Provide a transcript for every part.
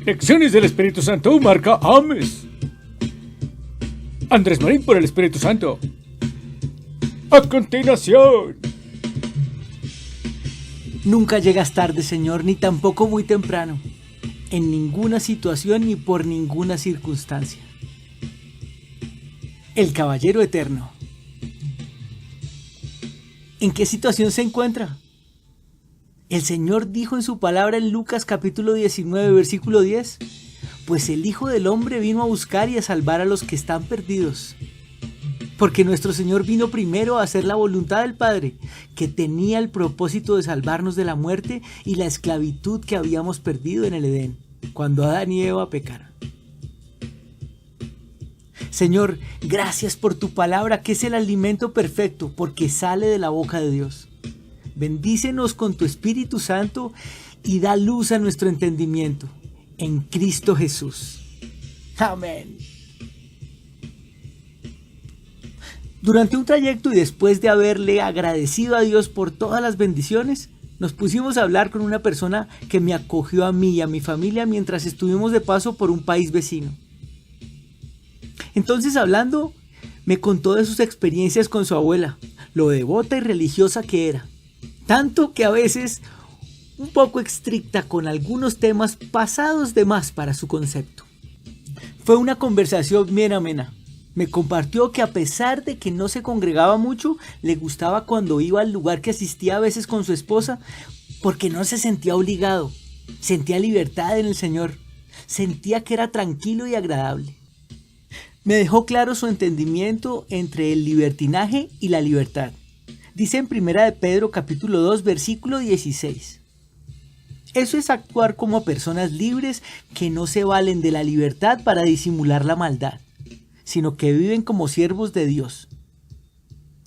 Lecciones del Espíritu Santo, marca Ames. Andrés Marín por el Espíritu Santo. A continuación. Nunca llegas tarde, Señor, ni tampoco muy temprano, en ninguna situación ni por ninguna circunstancia. El Caballero Eterno. ¿En qué situación se encuentra? El Señor dijo en su palabra en Lucas capítulo 19, versículo 10, pues el Hijo del Hombre vino a buscar y a salvar a los que están perdidos. Porque nuestro Señor vino primero a hacer la voluntad del Padre, que tenía el propósito de salvarnos de la muerte y la esclavitud que habíamos perdido en el Edén, cuando Adán y Eva pecaron. Señor, gracias por tu palabra, que es el alimento perfecto, porque sale de la boca de Dios. Bendícenos con tu Espíritu Santo y da luz a nuestro entendimiento, en Cristo Jesús. Amén. Durante un trayecto y después de haberle agradecido a Dios por todas las bendiciones, nos pusimos a hablar con una persona que me acogió a mí y a mi familia mientras estuvimos de paso por un país vecino. Entonces, hablando, me contó de sus experiencias con su abuela, lo devota y religiosa que era, tanto que a veces un poco estricta con algunos temas pasados de más para su concepto. Fue una conversación bien amena. Me compartió que a pesar de que no se congregaba mucho, le gustaba cuando iba al lugar que asistía a veces con su esposa, porque no se sentía obligado, sentía libertad en el Señor, sentía que era tranquilo y agradable. Me dejó claro su entendimiento entre el libertinaje y la libertad. Dice en 1 de Pedro capítulo 2 versículo 16. Eso es actuar como personas libres que no se valen de la libertad para disimular la maldad, sino que viven como siervos de Dios.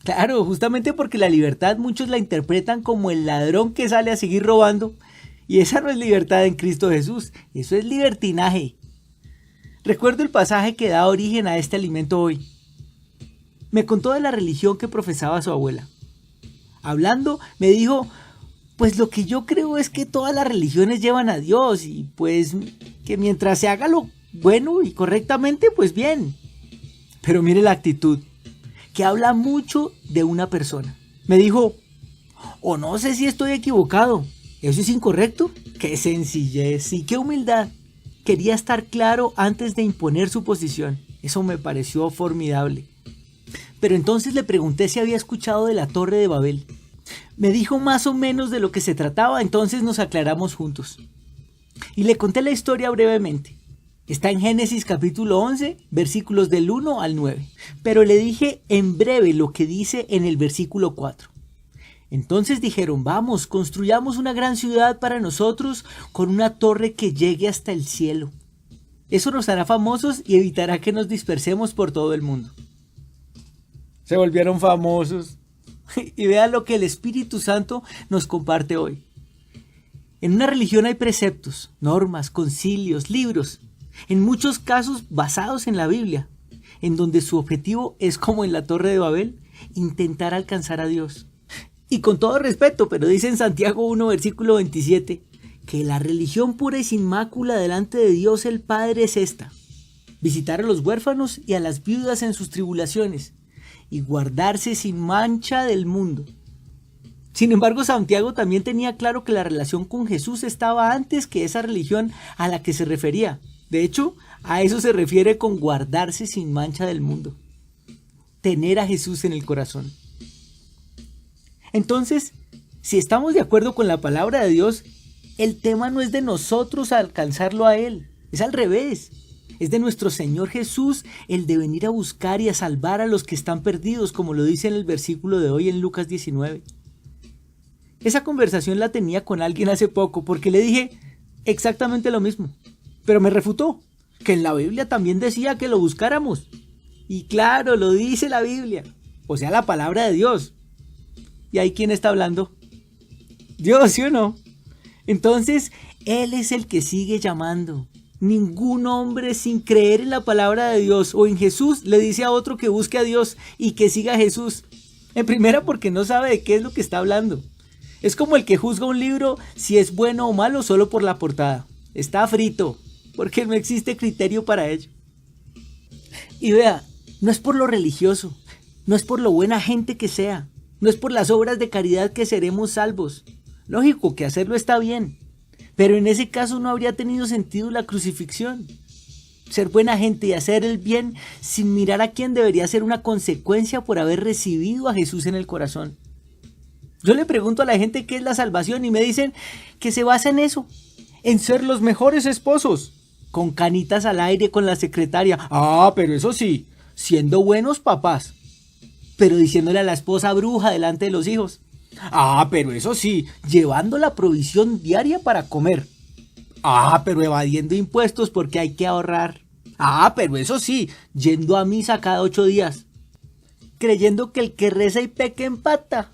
Claro, justamente porque la libertad muchos la interpretan como el ladrón que sale a seguir robando, y esa no es libertad en Cristo Jesús, eso es libertinaje. Recuerdo el pasaje que da origen a este alimento hoy. Me contó de la religión que profesaba su abuela. Hablando, me dijo, pues lo que yo creo es que todas las religiones llevan a Dios, y pues que mientras se haga lo bueno y correctamente, pues bien. Pero mire la actitud, que habla mucho de una persona. Me dijo, o no sé si estoy equivocado, ¿eso es incorrecto? ¡Qué sencillez y qué humildad! Quería estar claro antes de imponer su posición. Eso me pareció formidable. Pero entonces le pregunté si había escuchado de la Torre de Babel. Me dijo más o menos de lo que se trataba, entonces nos aclaramos juntos. Y le conté la historia brevemente. Está en Génesis capítulo 11, versículos del 1 al 9. Pero le dije en breve lo que dice en el versículo 4. Entonces dijeron, vamos, construyamos una gran ciudad para nosotros con una torre que llegue hasta el cielo. Eso nos hará famosos y evitará que nos dispersemos por todo el mundo. Se volvieron famosos. Y vean lo que el Espíritu Santo nos comparte hoy. En una religión hay preceptos, normas, concilios, libros, en muchos casos basados en la Biblia, en donde su objetivo es, como en la Torre de Babel, intentar alcanzar a Dios. Y con todo respeto, pero dice en Santiago 1, versículo 27, que la religión pura y sin mácula delante de Dios el Padre es esta: visitar a los huérfanos y a las viudas en sus tribulaciones, y guardarse sin mancha del mundo. Sin embargo, Santiago también tenía claro que la relación con Jesús estaba antes que esa religión a la que se refería. De hecho, a eso se refiere con guardarse sin mancha del mundo. Tener a Jesús en el corazón. Entonces, si estamos de acuerdo con la palabra de Dios, el tema no es de nosotros alcanzarlo a Él, es al revés. Es de nuestro Señor Jesús el de venir a buscar y a salvar a los que están perdidos, como lo dice en el versículo de hoy en Lucas 19. Esa conversación la tenía con alguien hace poco porque le dije exactamente lo mismo, pero me refutó, que en la Biblia también decía que lo buscáramos. Y claro, lo dice la Biblia, o sea, la palabra de Dios. ¿Y ahí quién está hablando? Dios, ¿sí o no? Entonces, Él es el que sigue llamando. Ningún hombre sin creer en la palabra de Dios o en Jesús le dice a otro que busque a Dios y que siga a Jesús. En primera, porque no sabe de qué es lo que está hablando. Es como el que juzga un libro si es bueno o malo solo por la portada. Está frito. porque no existe criterio para ello. Y vea, no es por lo religioso, no es por lo buena gente que sea, no es por las obras de caridad que seremos salvos. Lógico que hacerlo está bien, pero en ese caso no habría tenido sentido la crucifixión. Ser buena gente y hacer el bien sin mirar a quién debería ser una consecuencia por haber recibido a Jesús en el corazón. Yo le pregunto a la gente qué es la salvación y me dicen que se basa en eso, en ser los mejores esposos, con canitas al aire con la secretaria. Ah, pero eso sí, siendo buenos papás, pero diciéndole a la esposa bruja delante de los hijos. Ah, pero eso sí, llevando la provisión diaria para comer. Ah, pero evadiendo impuestos porque hay que ahorrar. Ah, pero eso sí, yendo a misa cada 8 días. Creyendo que el que reza y peca empata.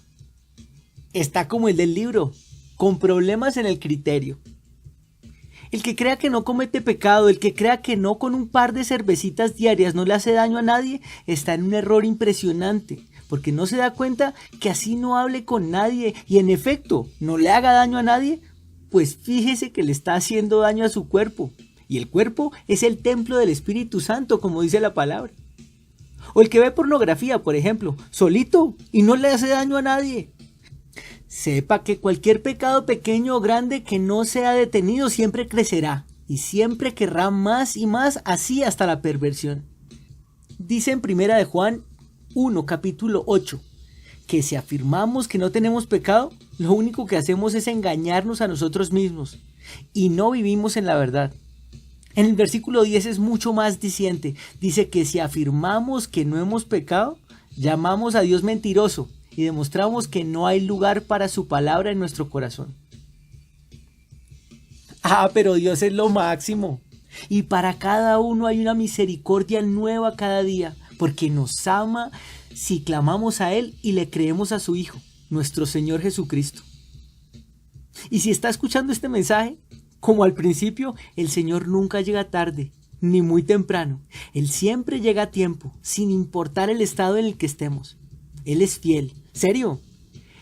Está como el del libro, con problemas en el criterio. El que crea que no comete pecado, el que crea que no con un par de cervecitas diarias no le hace daño a nadie, está en un error impresionante, porque no se da cuenta que así no hable con nadie y en efecto no le haga daño a nadie, pues fíjese que le está haciendo daño a su cuerpo, y el cuerpo es el templo del Espíritu Santo, como dice la palabra. O el que ve pornografía, por ejemplo, solito y no le hace daño a nadie. Sepa que cualquier pecado pequeño o grande que no sea detenido siempre crecerá y siempre querrá más y más, así hasta la perversión. Dice en 1 de Juan 1, capítulo 8, que si afirmamos que no tenemos pecado, lo único que hacemos es engañarnos a nosotros mismos y no vivimos en la verdad. En el versículo 10 es mucho más diciente. Dice que si afirmamos que no hemos pecado, llamamos a Dios mentiroso y demostramos que no hay lugar para su palabra en nuestro corazón. Ah, pero Dios es lo máximo. Y para cada uno hay una misericordia nueva cada día, porque nos ama si clamamos a Él y le creemos a su Hijo, nuestro Señor Jesucristo. Y si está escuchando este mensaje, como al principio, el Señor nunca llega tarde, ni muy temprano. Él siempre llega a tiempo, sin importar el estado en el que estemos. Él es fiel. ¿Serio?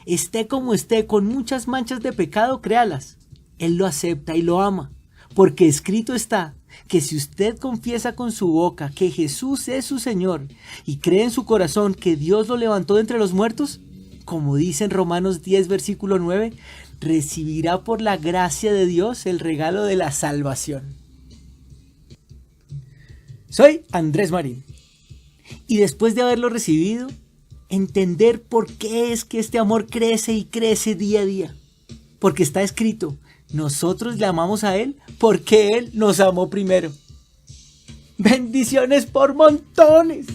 Esté como esté, con muchas manchas de pecado, créalas. Él lo acepta y lo ama, porque escrito está que si usted confiesa con su boca que Jesús es su Señor y cree en su corazón que Dios lo levantó de entre los muertos, como dice en Romanos 10, versículo 9, recibirá por la gracia de Dios el regalo de la salvación. Soy Andrés Marín, y después de haberlo recibido, entender por qué es que este amor crece y crece día a día. Porque está escrito, nosotros le amamos a Él porque Él nos amó primero. Bendiciones por montones.